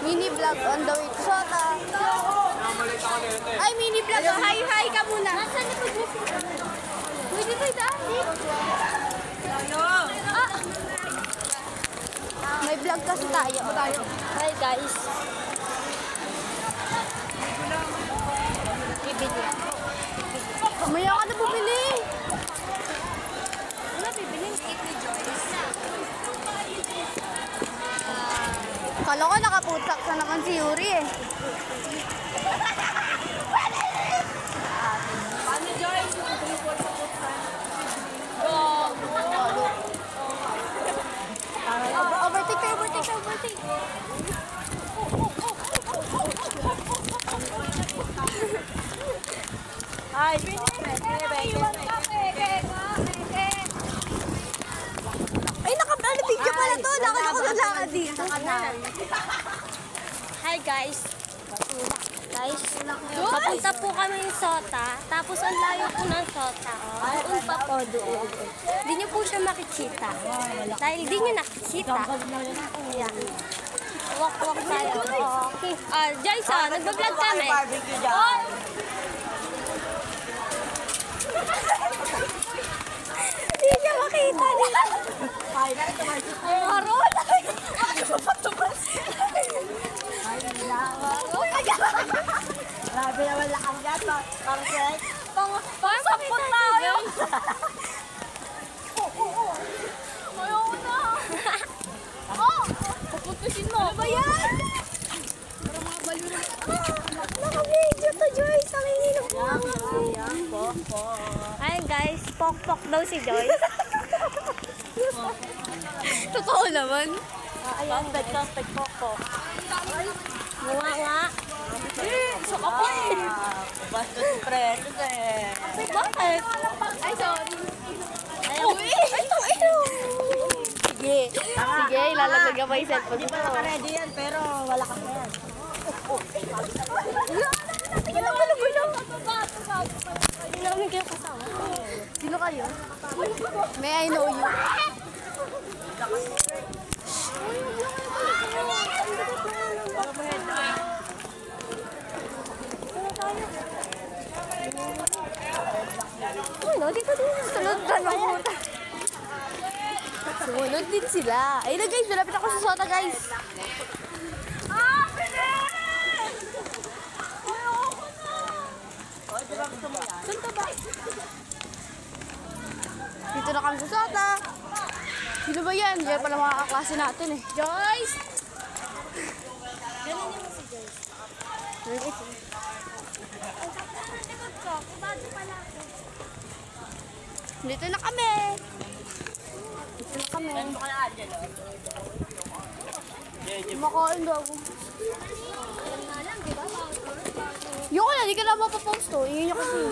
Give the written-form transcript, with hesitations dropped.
Mini vlog on the way to Sota. Ay, mini vlog. Oh. Hi, hi ka muna. Nasaan na pag-music? Pwede tayo daan. Ah! May vlog kasi tayo. Hi guys. Bibili. Maya ka na bumili. Wala bibili. Kala ko nakaputak na naman si Yuri eh. Ano, Joyce? Overtake tayo, overtake tayo, overtake. Ay, Ay, naka-video pala to. Lakad ako ng lakad dito. Hi guys. Guys, papunta po kami ng Sota. Tapos ang layo po ng Sota. Doon pa po, doon. Hindi niyo po siya makikita. Dahil hindi niyo nakikita. Yan. Walk-walk tayo. Okay. Joyce, nag-vlog kami. barbecue dyan. Hindi niya makita. Ay, na ito, Marcy. Maroon. Grabe naman lakang gato. Marcy. Pasapot tayo. Ayaw na. Oh! Puputusin mo. Ano ba yan? Para mga balo na. Naka-video to, Joyce. Ang ininom po. Ayan, po. Ayun guys, pok-pok daw si Joyce. Totoo naman. Ayan, pek po. Nga. So ako eh. Basta si Preto eh. Bakit? Ay, sorry. Uy! Sige. Sige, ilalagay pa yung cellphone Hindi ko. pa naka-ready yan, pero wala ka na yan. Hindi namin kayo kasama. Sino kayo? May I know you. Uy, no, dito din. Sunod na lang. Sumunod din sila. Ayun na guys, malapit ako sa Sota guys. Saan ka ba? Dito na kami sa Sota. Sino ba yan? Diyan pala mga kaklase natin eh. Joyce! Ganun naman si Joyce. Dito na kami. Dito na kami. Baka na Angelo. Makain daw ako. Yung wala, di ka na mapapost to. Yun yung kasi.